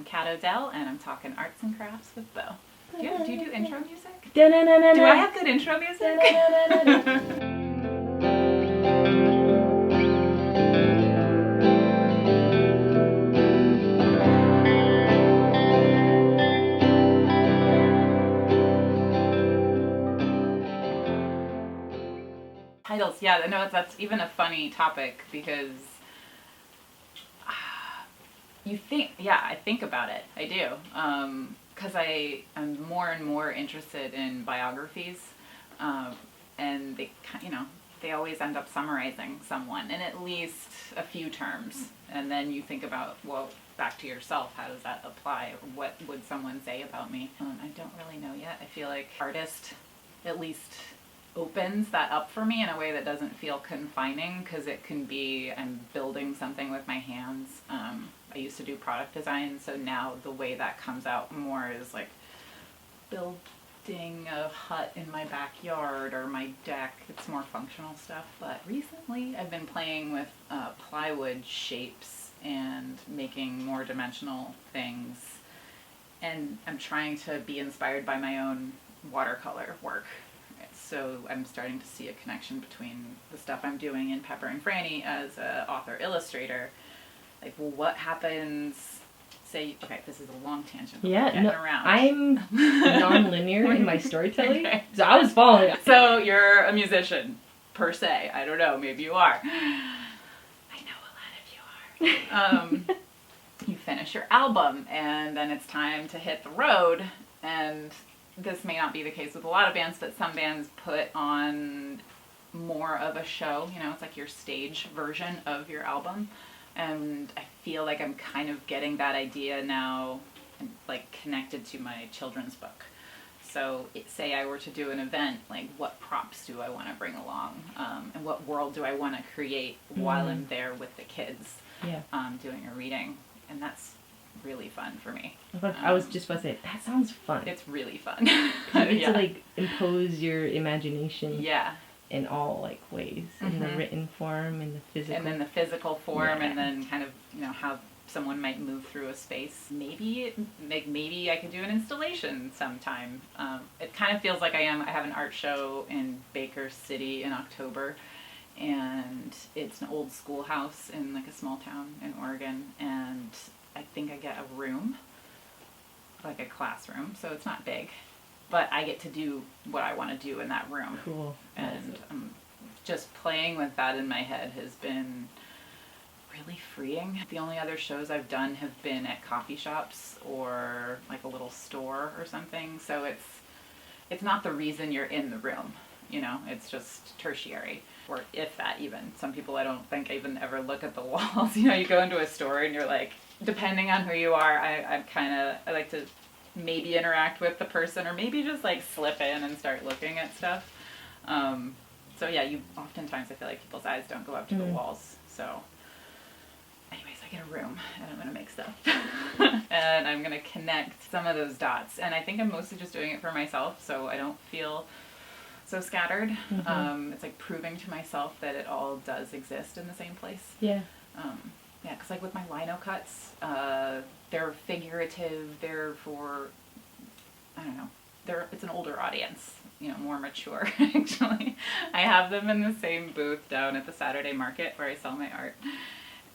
I'm Cat Odell, and I'm talking arts and crafts with Bo. Do you do intro music? Do I have good intro music? Titles, yeah, I know that's even a funny topic because I think about it. I do. Because I am more and more interested in biographies, and they always end up summarizing someone in at least a few terms, and then you think about, well, back to yourself, how does that apply? What would someone say about me? I don't really know yet. I feel like artist at least opens that up for me in a way that doesn't feel confining, because it can be, I'm building something with my hands. I used to do product design, so now the way that comes out more is like building a hut in my backyard or my deck. It's more functional stuff. But recently I've been playing with plywood shapes and making more dimensional things, and I'm trying to be inspired by my own watercolor work. So I'm starting to see a connection between the stuff I'm doing in Pepper and Franny as an author illustrator. Like, well, what happens, say, okay, this is a long tangent. Around. I'm non-linear in my storytelling, okay. So I was following. So you're a musician, per se. I don't know, maybe you are. I know a lot of you are. You finish your album, and then it's time to hit the road, and this may not be the case with a lot of bands, but some bands put on more of a show. You know, it's like your stage version of your album. And I feel like I'm kind of getting that idea now, like, connected to my children's book. So say I were to do an event, like, what props do I want to bring along? And what world do I want to create while I'm there with the kids doing a reading? And that's really fun for me. I was just about to say, that sounds fun. It's really fun. You get to, like, impose your imagination. Yeah. In all, like, ways. In the written form, in the physical. And then the physical form, and then kind of, how someone might move through a space. Maybe I could do an installation sometime. It kind of feels like I have an art show in Baker City in October, and it's an old schoolhouse in, like, a small town in Oregon, and I think I get a room, like a classroom, so it's not big. But I get to do what I want to do in that room. Cool. And just playing with that in my head has been really freeing. The only other shows I've done have been at coffee shops or like a little store or something. So it's not the reason you're in the room, it's just tertiary. Or if that even. Some people I don't think even ever look at the walls. You go into a store and you're like, depending on who you are, I like to maybe interact with the person, or maybe just like slip in and start looking at stuff. So yeah, oftentimes I feel like people's eyes don't go up to the walls. So anyways, I get a room and I'm gonna make stuff. And I'm gonna connect some of those dots. And I think I'm mostly just doing it for myself, so I don't feel so scattered. It's like proving to myself that it all does exist in the same place. Yeah. Yeah, because like with my lino cuts, they're figurative, they're for, I don't know, it's an older audience, more mature, actually. I have them in the same booth down at the Saturday market where I sell my art.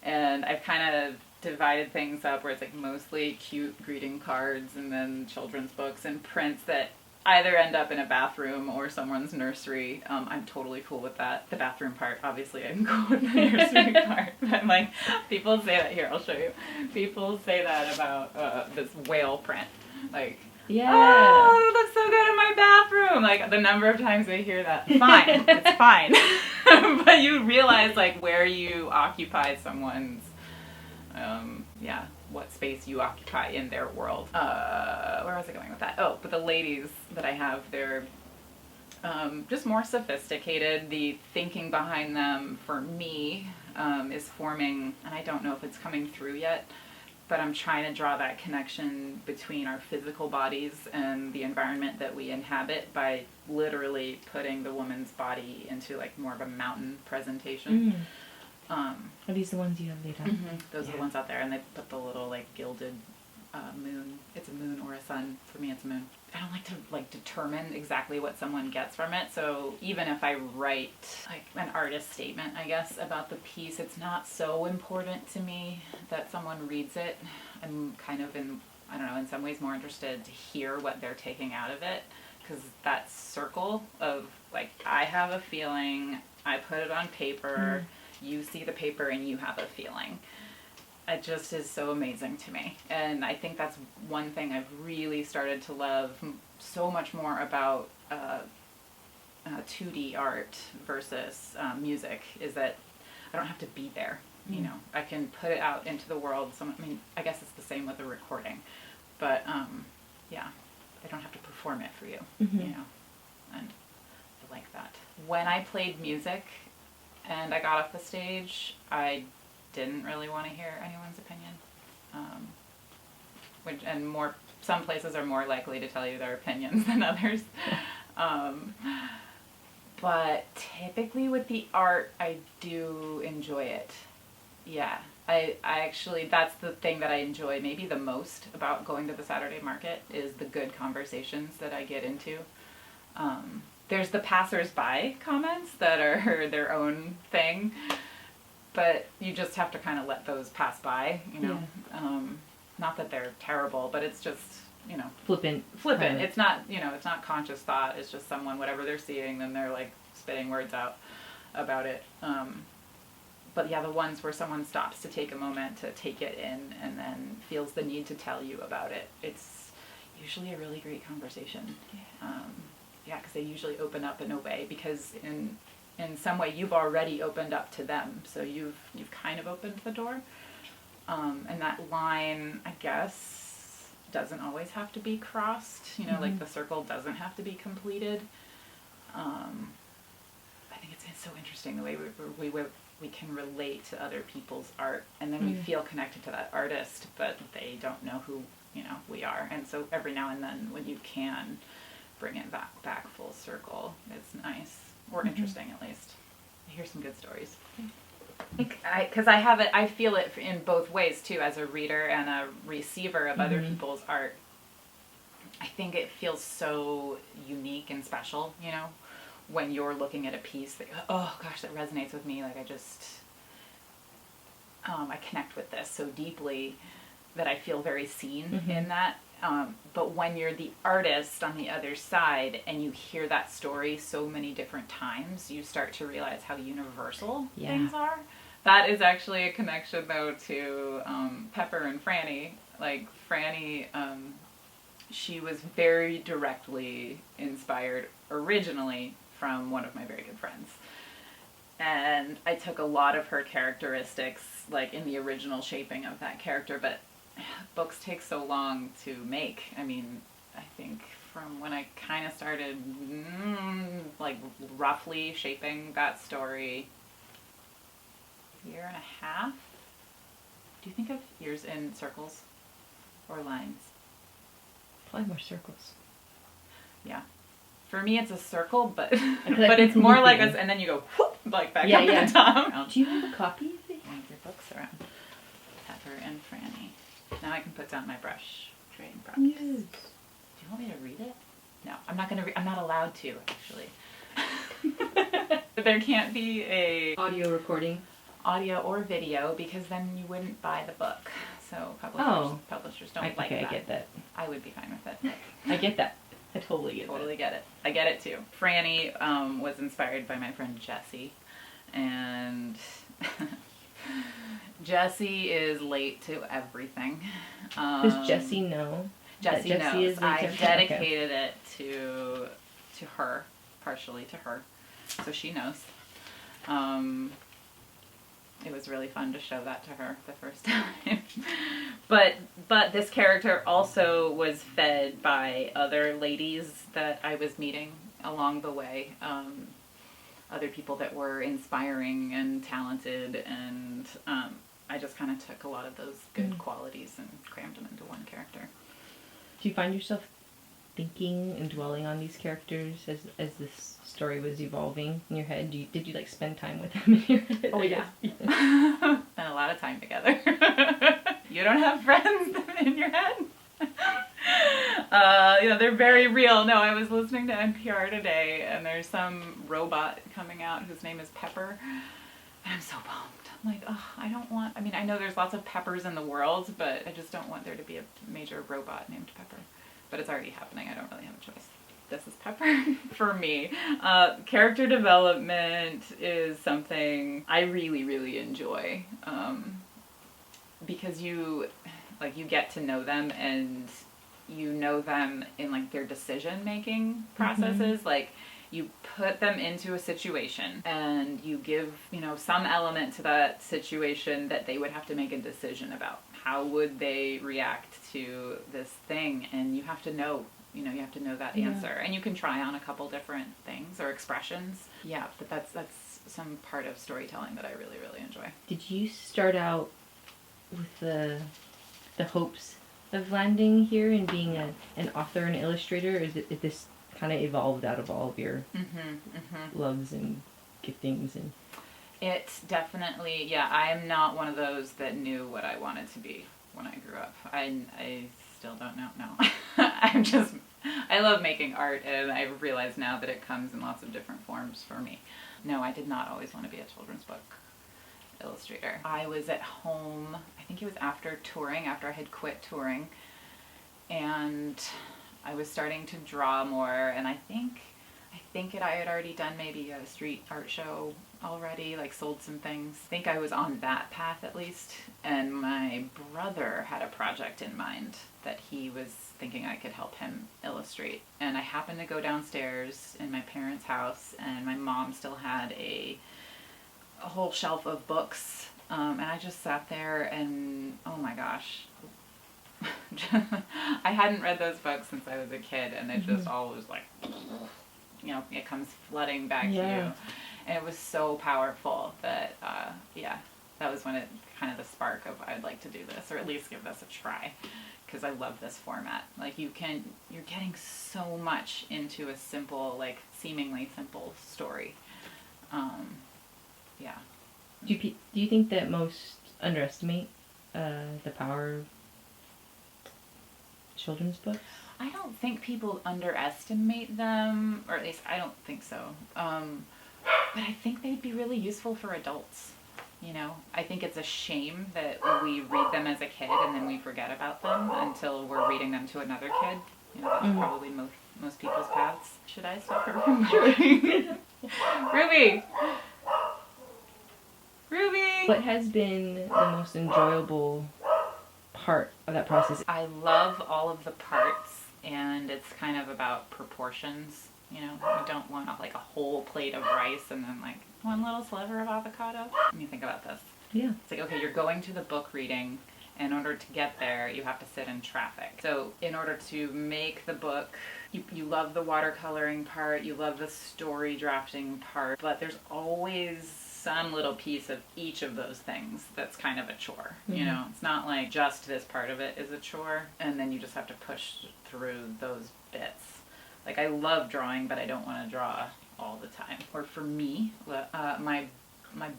And I've kind of divided things up where it's like mostly cute greeting cards and then children's books and prints that either end up in a bathroom or someone's nursery. I'm totally cool with that. The bathroom part, obviously I'm cool with the nursery part. But like, people say that, here, I'll show you. People say that about this whale print. Like, oh, it looks so good in my bathroom. Like, the number of times I hear that. Fine, it's fine. But you realize like where you occupy someone's, what space you occupy in their world. Where was I going with that? Oh, but the ladies that I have, they're just more sophisticated. The thinking behind them, for me, is forming, and I don't know if it's coming through yet, but I'm trying to draw that connection between our physical bodies and the environment that we inhabit by literally putting the woman's body into like more of a mountain presentation. Are these the ones you have laid out? Those are the ones out there, and they put the little like gilded moon. It's a moon or a sun. For me, it's a moon. I don't like to determine exactly what someone gets from it. So even if I write like an artist statement, I guess, about the piece, it's not so important to me that someone reads it. I'm kind of in some ways more interested to hear what they're taking out of it, because that circle of like, I have a feeling, I put it on paper, you see the paper and you have a feeling. It just is so amazing to me. And I think that's one thing I've really started to love so much more about 2D art versus music, is that I don't have to be there. You know, I can put it out into the world. I guess it's the same with a recording. But, yeah, I don't have to perform it for you, you know, and I like that. When I played music and I got off the stage, I didn't really want to hear anyone's opinion. Some places are more likely to tell you their opinions than others. But typically with the art, I do enjoy it. Yeah. I actually, that's the thing that I enjoy maybe the most about going to the Saturday market, is the good conversations that I get into. There's the passers-by comments that are their own thing, but you just have to kind of let those pass by, you know. Yeah. Not that they're terrible, but it's just, you know, flippant. It's not, you know, it's not conscious thought. It's just someone, whatever they're seeing, then they're like spitting words out about it. But yeah, the ones where someone stops to take a moment to take it in and then feels the need to tell you about it, it's usually a really great conversation. Yeah, because they usually open up in a way, because in some way you've already opened up to them, so you've kind of opened the door. And that line, I guess, doesn't always have to be crossed. You know, like the circle doesn't have to be completed. I think it's so interesting the way we can relate to other people's art, and then we feel connected to that artist, but they don't know who, you know, we are. And so every now and then, when you can bring it back full circle, it's nice, or interesting at least. I hear some good stories. Because I feel it in both ways too, as a reader and a receiver of other people's art. I think it feels so unique and special, you know, when you're looking at a piece that, oh gosh, that resonates with me. Like I connect with this so deeply that I feel very seen in that. But when you're the artist on the other side and you hear that story so many different times, you start to realize how universal things are. That is actually a connection, though, to Pepper and Franny. Like, Franny, she was very directly inspired originally from one of my very good friends. And I took a lot of her characteristics, like, in the original shaping of that character, but books take so long to make. I mean, I think from when I kind of started, like, roughly shaping that story, year and a half? Do you think of years in circles or lines? Probably more circles. Yeah. For me, it's a circle, but but it's more like us, and then you go whoop, like back up to the top. Do you have a copy of it? One of your books around. Pepper and Franny. Now I can put down my brush. Trading brush. Yes. Do you want me to read it? No, I'm not gonna. I'm not allowed to, actually. There can't be a audio recording. Audio or video, because then you wouldn't buy the book. So publishers don't like that. I get that. I would be fine with it. I get that. I totally get it. I get it too. Franny was inspired by my friend Jessie, and Jessie is late to everything. Does Jessie know? Jessie knows. I dedicated it to her, partially to her, so she knows. It was really fun to show that to her the first time. But this character also was fed by other ladies that I was meeting along the way. Other people that were inspiring and talented, and I just kind of took a lot of those good qualities and crammed them into one character. Do you find yourself thinking and dwelling on these characters as this story was evolving in your head? Did you like spend time with them in your head? Oh yeah. Spent a lot of time together. You don't have friends in your head. They're very real. No, I was listening to NPR today, and there's some robot coming out whose name is Pepper, and I'm so bummed. I'm like, oh, I know there's lots of Peppers in the world, but I just don't want there to be a major robot named Pepper. But it's already happening. I don't really have a choice. This is Pepper for me. Character development is something I really, really enjoy, because you get to know them, and you know them in like their decision making processes. Like, you put them into a situation and you give, some element to that situation that they would have to make a decision about. How would they react to this thing? And you have to know, you have to know that answer. And you can try on a couple different things or expressions. Yeah, but that's some part of storytelling that I really, really enjoy. Did you start out with the hopes of landing here and being an author and illustrator? Or is this kind of evolved out of all of your loves and giftings? And it definitely, I am not one of those that knew what I wanted to be when I grew up. I still don't know. No. I love making art, and I realize now that it comes in lots of different forms for me. No, I did not always want to be a children's book illustrator. I was at home, I think it was after I had quit touring, and I was starting to draw more, and I think I had already done maybe a street art show already, like sold some things. I think I was on that path at least, and my brother had a project in mind that he was thinking I could help him illustrate. And I happened to go downstairs in my parents' house, and my mom still had a whole shelf of books, and I just sat there and, oh my gosh, I hadn't read those books since I was a kid, and it just all was like, it comes flooding back to you. And it was so powerful that, that was when it kind of the spark of, I'd like to do this, or at least give this a try, because I love this format. Like, you're getting so much into a simple, like, seemingly simple story. Do you think that most underestimate the power of children's books? I don't think people underestimate them, or at least I don't think so. But I think they'd be really useful for adults. I think it's a shame that we read them as a kid and then we forget about them until we're reading them to another kid. That's probably most people's paths. Should I stop her from moving? Ruby! What has been the most enjoyable part of that process? I love all of the parts, and it's kind of about proportions. You don't want like a whole plate of rice and then like one little sliver of avocado. Let me think about this. Yeah. It's like, okay, you're going to the book reading. In order to get there, you have to sit in traffic. So in order to make the book, you love the watercoloring part, you love the story drafting part, but there's always some little piece of each of those things that's kind of a chore. It's not like just this part of it is a chore, and then you just have to push through those bits. Like, I love drawing, but I don't want to draw all the time. Or for me, my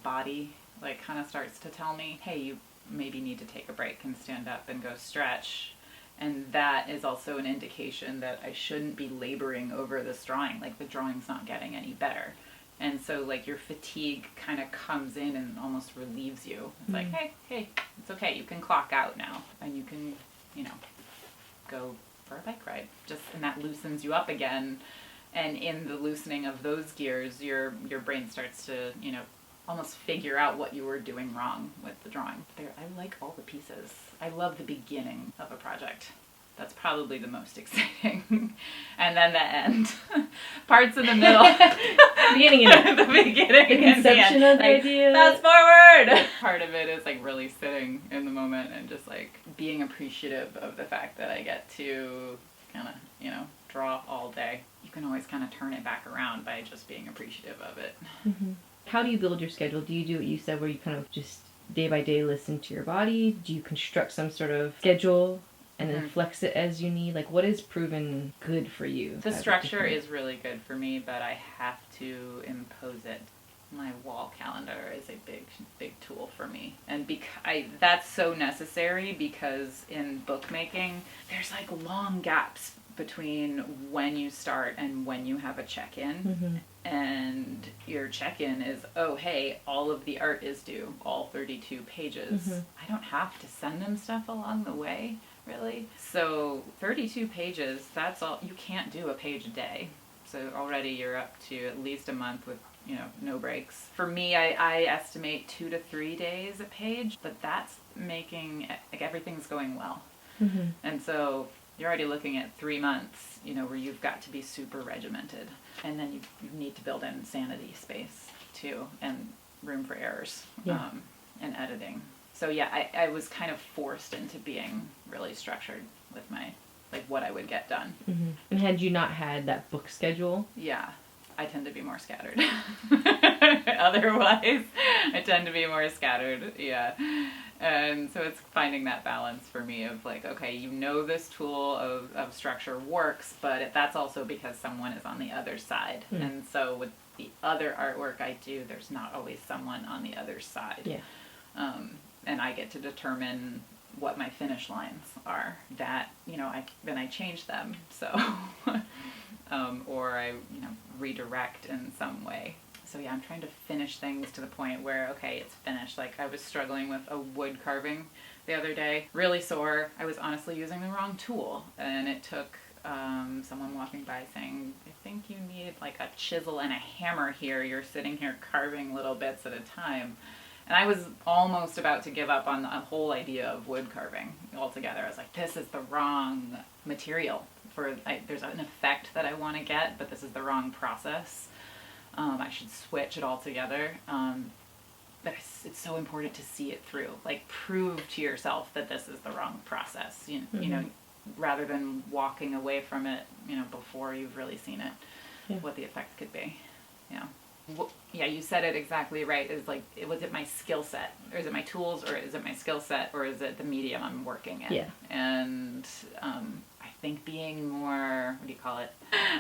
body like kind of starts to tell me, hey, you maybe need to take a break and stand up and go stretch. And that is also an indication that I shouldn't be laboring over this drawing. Like, the drawing's not getting any better. And so, like, your fatigue kind of comes in and almost relieves you. It's like, hey, it's okay. You can clock out now. And you can, go for a bike ride. And that loosens you up again. And in the loosening of those gears, your brain starts to, almost figure out what you were doing wrong with the drawing. I like all the pieces. I love the beginning of a project. That's probably the most exciting. And then the end. Parts in the middle. Beginning and the beginning. The conception of the idea. Fast forward! Part of it is like really sitting in the moment and just like being appreciative of the fact that I get to kind of, draw all day. You can always kind of turn it back around by just being appreciative of it. Mm-hmm. How do you build your schedule? Do you do what you said where you kind of just day by day listen to your body? Do you construct some sort of schedule and then flex it as you need? Like, what is proven good for you? The structure is really good for me, but I have to impose it my wall calendar is a big tool for me. And that's so necessary because in bookmaking, there's like long gaps between when you start and when you have a check-in. Mm-hmm. And your check-in is, oh, hey, all of the art is due, all 32 pages. Mm-hmm. I don't have to send them stuff along the way, really. So 32 pages, that's all. You can't do a page a day. So already you're up to at least a month with, no breaks. For me, I estimate 2 to 3 days a page, but that's making, like, everything's going well. Mm-hmm. And so you're already looking at 3 months, where you've got to be super regimented. And then you need to build in sanity space, too, and room for errors, and editing. So, yeah, I was kind of forced into being really structured with my, like, what I would get done. Mm-hmm. And had you not had that book schedule? Yeah, I tend to be more scattered. Otherwise, I tend to be more scattered, yeah. And so it's finding that balance for me of like, okay, this tool of structure works, but that's also because someone is on the other side. Mm. And so with the other artwork I do, there's not always someone on the other side. Yeah. And I get to determine what my finish lines are. That, then I change them. So, or I, redirect in some way. So yeah, I'm trying to finish things to the point where, okay, it's finished. Like I was struggling with a wood carving the other day, really sore. I was honestly using the wrong tool, and it took someone walking by saying, I think you need like a chisel and a hammer here. You're sitting here carving little bits at a time. And I was almost about to give up on the whole idea of wood carving altogether. I was like, this is the wrong material there's an effect that I want to get, but this is the wrong process. I should switch it all together. But it's so important to see it through. Like, prove to yourself that this is the wrong process, rather than walking away from it, before you've really seen it, what the effect could be. Yeah. Yeah, you said it exactly right. It's like, was it my skill set? Or is it my tools? Or is it my skill set? Or is it the medium I'm working in? Yeah. And I think being more,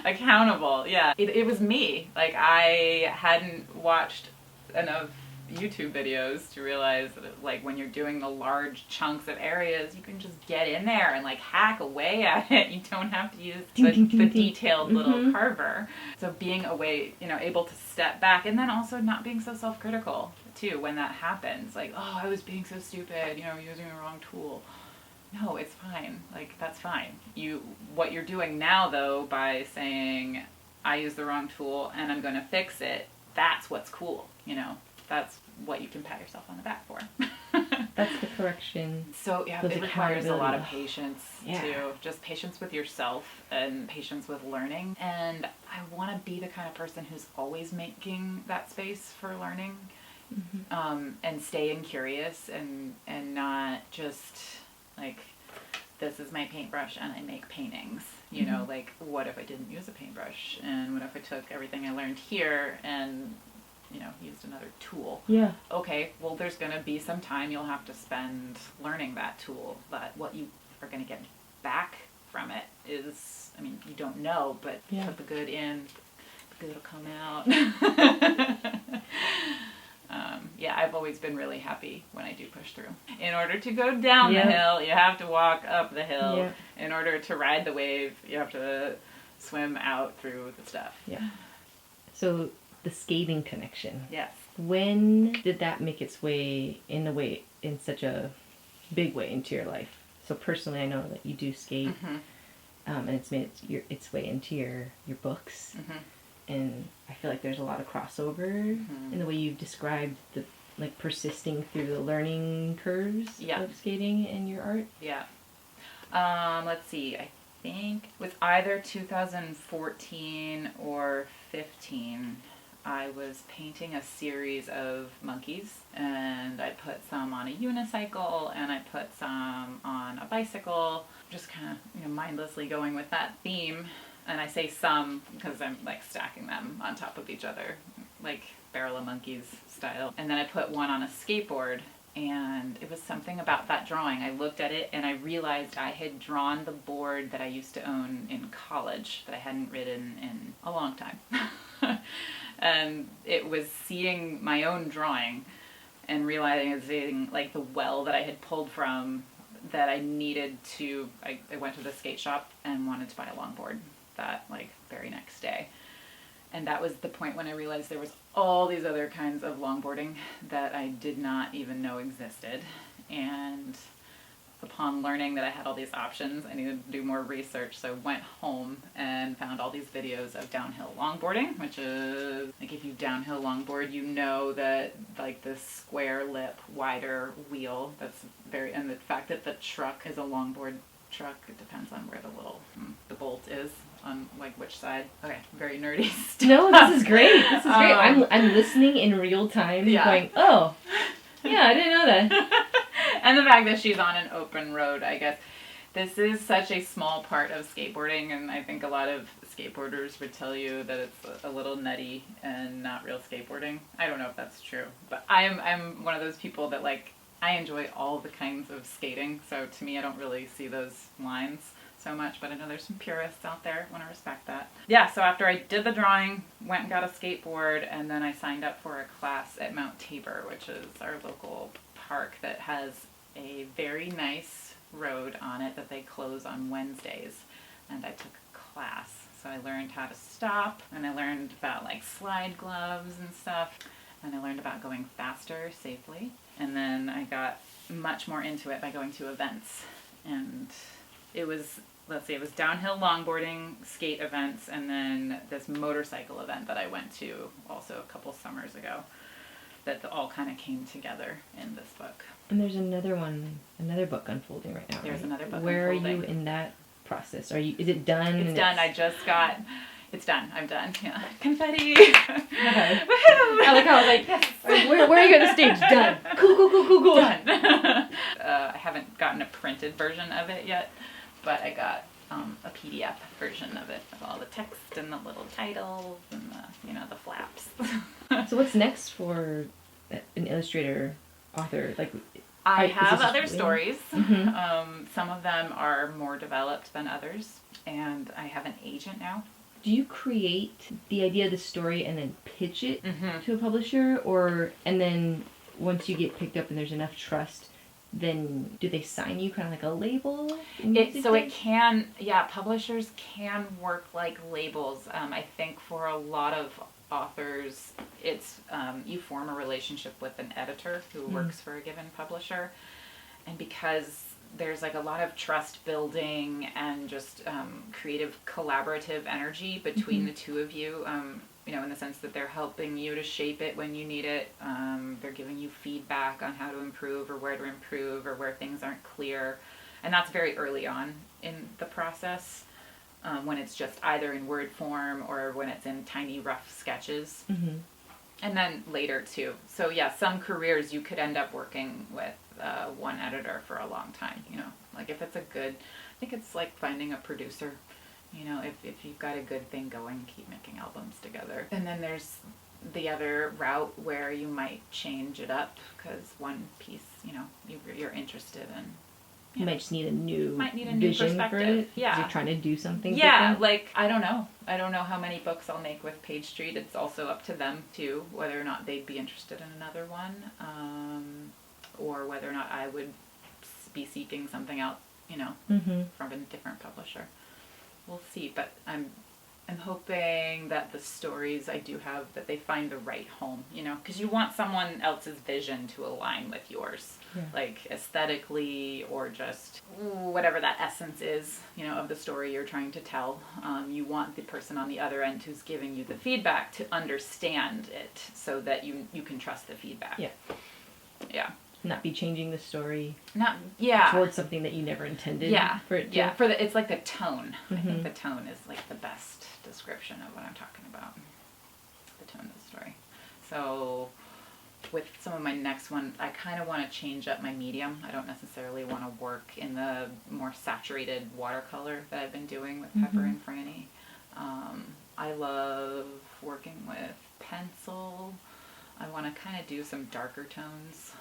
accountable. Yeah. It was me. Like, I hadn't watched enough YouTube videos to realize that, like, when you're doing the large chunks of areas, you can just get in there and, like, hack away at it. You don't have to use the detailed little carver. So being able to step back, and then also not being so self-critical, too, when that happens. Like, oh, I was being so stupid, using the wrong tool. No, it's fine. Like, that's fine. What you're doing now, though, by saying, I used the wrong tool and I'm going to fix it, that's what's cool, That's what you can pat yourself on the back for. That's the correction. So, yeah, it requires a lot of patience, too. Just patience with yourself and patience with learning. And I want to be the kind of person who's always making that space for learning, and staying curious and not just, like, this is my paintbrush and I make paintings. Like, what if I didn't use a paintbrush? And what if I took everything I learned here and used another tool? Yeah. Okay, well, there's going to be some time you'll have to spend learning that tool, but what you are going to get back from it is, you don't know, but put the good in, the good will come out. I've always been really happy when I do push through. In order to go down the hill, you have to walk up the hill. Yeah. In order to ride the wave, you have to swim out through the stuff. Yeah. So, the skating connection. Yes. When did that make its way in such a big way into your life? So personally, I know that you do skate, and it's made its way into your books, and I feel like there's a lot of crossover in the way you've described the persisting through the learning curves of skating in your art. Yeah. Let's see. I think it was either 2014 or 15. I was painting a series of monkeys, and I put some on a unicycle, and I put some on a bicycle, just kind of, mindlessly going with that theme. And I say some because I'm, like, stacking them on top of each other, like Barrel of Monkeys style. And then I put one on a skateboard, and it was something about that drawing. I looked at it, and I realized I had drawn the board that I used to own in college that I hadn't ridden in a long time. And it was seeing my own drawing and realizing like the well that I had pulled from that I needed to, I went to the skate shop and wanted to buy a longboard that like very next day. And that was the point when I realized there was all these other kinds of longboarding that I did not even know existed. And upon learning that I had all these options, I needed to do more research. So I went home and found all these videos of downhill longboarding, which is like if you downhill longboard, you know that like the square lip, wider wheel, that's very, and the fact that the truck is a longboard truck, it depends on where the bolt is on like which side. Okay, very nerdy stuff. No, this is great. This is great. I'm listening in real time, going, oh, yeah, I didn't know that. And the fact that she's on an open road, I guess. This is such a small part of skateboarding, and I think a lot of skateboarders would tell you that it's a little nutty and not real skateboarding. I don't know if that's true, but I'm one of those people that like, I enjoy all the kinds of skating, so to me I don't really see those lines so much, but I know there's some purists out there who want to respect that. Yeah, so after I did the drawing, went and got a skateboard, and then I signed up for a class at Mount Tabor, which is our local park that has a very nice road on it that they close on Wednesdays, and I took a class. So I learned how to stop, and I learned about like slide gloves and stuff, and I learned about going faster safely, and then I got much more into it by going to events. And it was, let's see, it was downhill longboarding, skate events, and then this motorcycle event that I went to also a couple summers ago that all kind of came together in this book. And there's another book unfolding right now. There's another book Where unfolding. are you in that process? Is it done? It's done. It's done. I'm done. Yeah. Confetti. Okay. I like how I was like, yes. Where are you on the stage? Done. Cool. Done. I haven't gotten a printed version of it yet, but I got a PDF version of it with all the text and the little titles and the flaps. So what's next for an illustrator author? Like, I have other really? stories. Mm-hmm. Some of them are more developed than others, and I have an agent now. Do you create the idea of the story and then pitch it Mm-hmm. to a publisher, and then once you get picked up and there's enough trust, then do they sign you kind of like a label? Publishers can work like labels. I think for a lot of authors, it's you form a relationship with an editor who works for a given publisher, and because there's like a lot of trust building and just creative collaborative energy between the two of you, in the sense that they're helping you to shape it when you need it. They're giving you feedback on how to improve or where to improve or where things aren't clear. And that's very early on in the process, when it's just either in word form or when it's in tiny rough sketches. Mm-hmm. And then later too. So yeah, some careers you could end up working with one editor for a long time, like if it's I think it's like finding a producer, if you've got a good thing going, keep making albums together. And then there's the other route where you might change it up because one piece, you're interested in. You might just need a new vision for it. Yeah. You're trying to do something different. Like, I don't know. I don't know how many books I'll make with Page Street. It's also up to them, too, whether or not they'd be interested in another one, or whether or not I would be seeking something out, from a different publisher. We'll see, but I'm hoping that the stories I do have, that they find the right home, because you want someone else's vision to align with yours. Yeah. Like aesthetically or just whatever that essence is, of the story you're trying to tell. You want the person on the other end who's giving you the feedback to understand it so that you can trust the feedback. Yeah. Yeah. Not be changing the story. Towards something that you never intended. For it to. Yeah. It's like the tone. Mm-hmm. I think the tone is like the best description of what I'm talking about. The tone of the story. So with some of my next one, I kind of want to change up my medium. I don't necessarily want to work in the more saturated watercolor that I've been doing with Pepper and Franny. I love working with pencil. I want to kind of do some darker tones.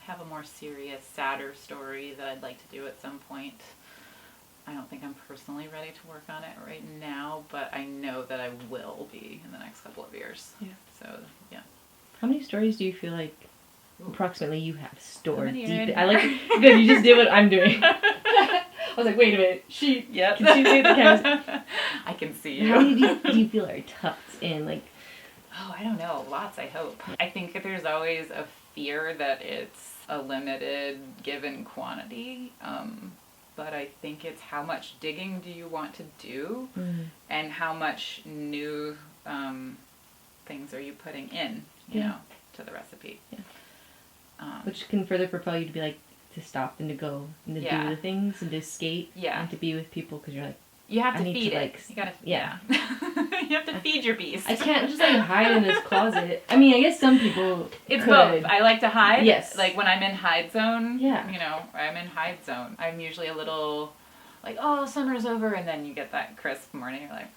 Have a more serious, sadder story that I'd like to do at some point. I don't think I'm personally ready to work on it right now, but I know that I will be in the next couple of years. Yeah. So, yeah. How many stories do you feel like approximately you have stored deep? Here. I like good. You just did what I'm doing. I was like, wait a minute. Yep. Can she see the camera? I can see you. How many do you feel are tucked in? Like, oh, I don't know. Lots, I hope. I think that there's always a fear that it's a limited given quantity. But I think it's how much digging do you want to do, and how much new things are you putting in, you know, to the recipe. Yeah. Which can further propel you to be like, to stop and to go and to do the things and to skate and to be with people, because you're like, you have to I feed to, it. like, You gotta, yeah. You have to feed your beast. I can't just like hide in this closet. I mean, I guess some people It's could. both. I like to hide. Yes. Like when I'm in hide zone. Yeah. You know, I'm in hide zone. I'm usually a little like, oh, summer's over, and then you get that crisp morning. You're like,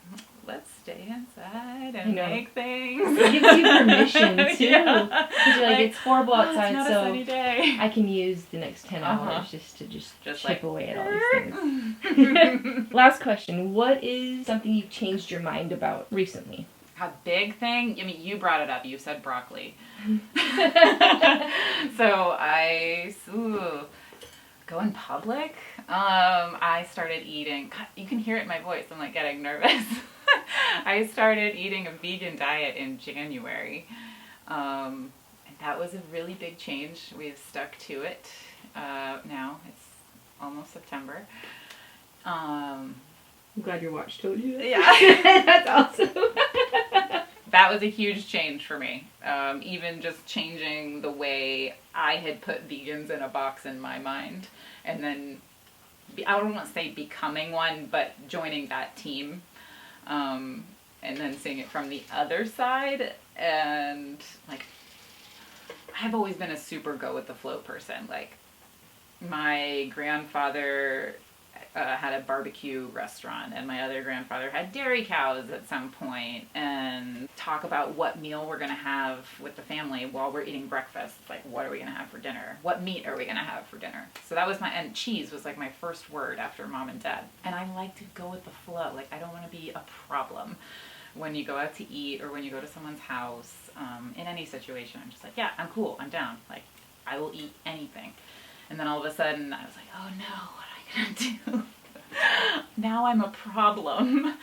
let's stay inside and make things. It gives you permission too. Yeah. Because you're like, it's horrible outside, it's not so a sunny day. I can use the next 10 hours just to chip like, away at all these things. Last question. What is something you've changed your mind about recently? A big thing? I mean, you brought it up. You said broccoli. So go in public. I started eating. God, you can hear it in my voice. I'm like getting nervous. I started eating a vegan diet in January. And that was a really big change. We've stuck to it. Now it's almost September. I'm glad your watch told you that. Yeah. That's awesome. That was a huge change for me. Even just changing the way I had put vegans in a box in my mind. And then, I don't want to say becoming one, but joining that team. And then seeing it from the other side. And, like, I've always been a super go with the flow person. Like, my grandfather had a barbecue restaurant, and my other grandfather had dairy cows at some point, and talk about what meal we're going to have with the family while we're eating breakfast. Like, what are we going to have for dinner? What meat are we going to have for dinner? So that was and cheese was like my first word after mom and dad. And I like to go with the flow. Like, I don't want to be a problem when you go out to eat or when you go to someone's house, in any situation. I'm just like, yeah, I'm cool, I'm down. Like, I will eat anything. And then all of a sudden I was like, oh no, what am I gonna do? Now I'm a problem.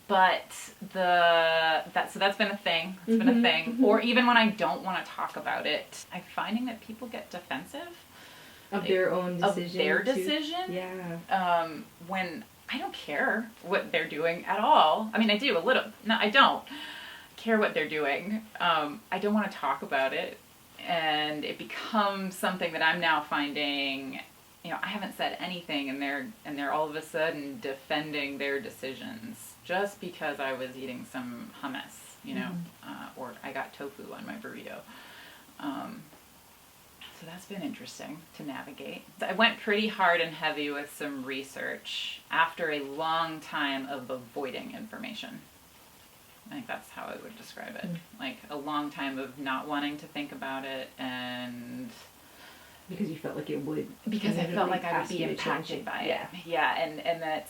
But so that's been a thing. It's been a thing. Or even when I don't want to talk about it, I'm finding that people get defensive of their own decision. Of their decision. Yeah. When I don't care what they're doing at all. I mean, I do a little. No, I don't care what they're doing. I don't want to talk about it. And it becomes something that I'm now finding, you know, I haven't said anything, and they're all of a sudden defending their decisions just because I was eating some hummus, you know, or I got tofu on my burrito. So that's been interesting to navigate. I went pretty hard and heavy with some research after a long time of avoiding information. I think that's how I would describe it. Like a long time of not wanting to think about it, and because you felt like it would. Because I felt like I would be impacted by it. Yeah, and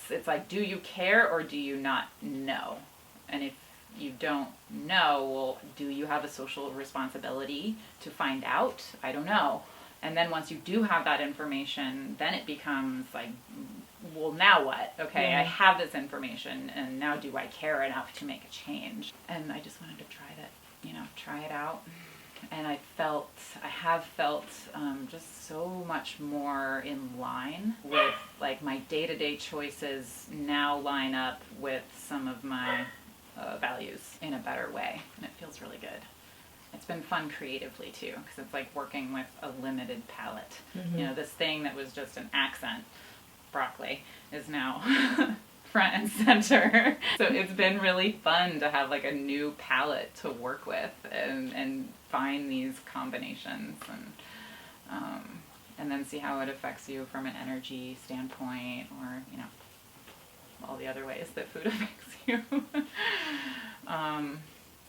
it's like, do you care or do you not know? And if you don't know, well, do you have a social responsibility to find out? I don't know. And then once you do have that information, then it becomes like, well, now what? Okay, I have this information, and now do I care enough to make a change? And I just wanted to try it out. And I have felt just so much more in line with, like, my day-to-day choices now line up with some of my values in a better way, and it feels really good. It's been fun creatively too, because it's like working with a limited palette. You know, this thing that was just an accent, broccoli, is now front and center. So it's been really fun to have like a new palette to work with and find these combinations and then see how it affects you from an energy standpoint, or, you know, all the other ways that food affects you.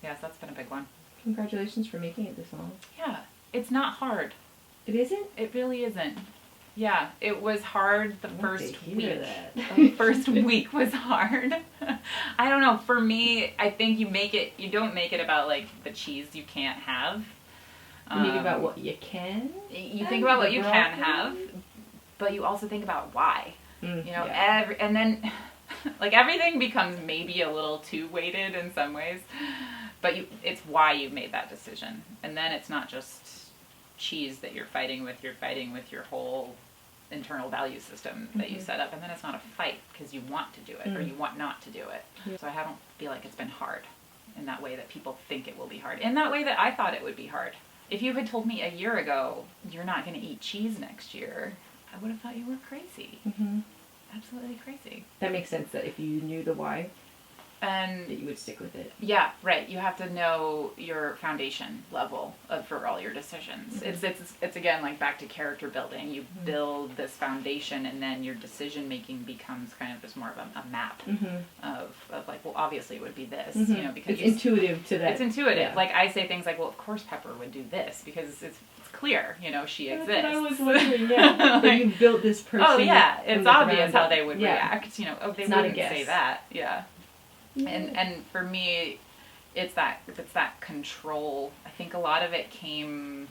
Yes, that's been a big one. Congratulations for making it this long. Yeah, it's not hard. It isn't? It really isn't. Yeah, it was hard the first week. That. The first week was hard. I don't know. For me, I think you don't make it about like the cheese you can't have. You think about what you can. You think about what you can have, but you also think about why. You know, and then like everything becomes maybe a little too weighted in some ways, but it's why you made that decision. And then it's not just cheese that you're fighting with your whole internal value system that you set up, and then it's not a fight because you want to do it or you want not to do it. So I don't feel like it's been hard in that way that people think it will be hard, in that way that I thought it would be hard. If you had told me a year ago you're not going to eat cheese next year, I would have thought you were crazy. Absolutely crazy. That makes sense, that if you knew the why, and that you would stick with it. Yeah, right. You have to know your foundation level for all your decisions. It's again like back to character building. You build this foundation, and then your decision making becomes kind of just more of a map of like, well, obviously it would be this, you know, because it's intuitive to that. It's intuitive. Yeah. Like I say things like, well, of course Pepper would do this because it's clear, you know, she exists. That's what I was wondering. Yeah, that you built this person. Oh yeah, it's obvious how they would react. You know, oh, they wouldn't say that. Yeah. And for me, it's that control. I think a lot of it came.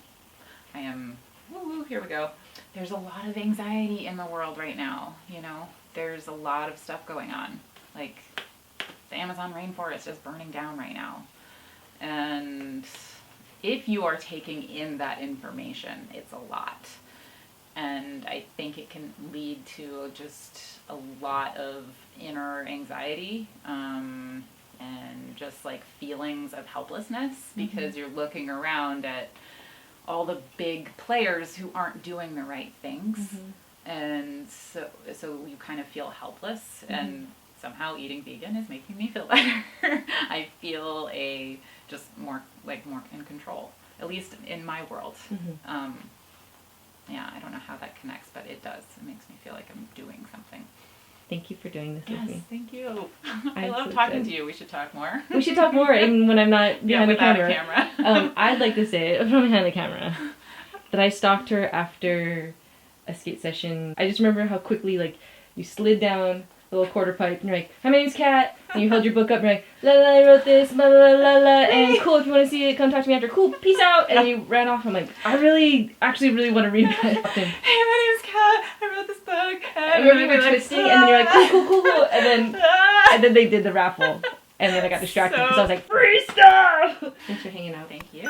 Here we go. There's a lot of anxiety in the world right now. You know, there's a lot of stuff going on. Like the Amazon rainforest is burning down right now, and if you are taking in that information, it's a lot. And I think it can lead to just a lot of inner anxiety, and just like feelings of helplessness because you're looking around at all the big players who aren't doing the right things. And so you kind of feel helpless, and somehow eating vegan is making me feel better. I feel just more in control, at least in my world. Yeah, I don't know how that connects, but it does. It makes me feel like I'm doing something. Thank you for doing this with me. Yes, thank you. I love talking to you. We should talk more. We should talk more, even when I'm not behind the camera. A camera. I'd like to say, from behind the camera, that I stalked her after a skate session. I just remember how quickly, like, you slid down the little quarter pipe, and you're like, "Hi, my name's Kat," and you held your book up, and you're like, "La la, I wrote this, la la la la, and cool, if you want to see it, come talk to me after. Cool, peace out," and you ran off. I'm like, I actually really want to read that. Hey, my name's Kat. I wrote this book. I remember you were twisting, and then you're like, cool, and then they did the raffle, and then I got distracted because I was like, free stuff! Thanks for hanging out. Thank you.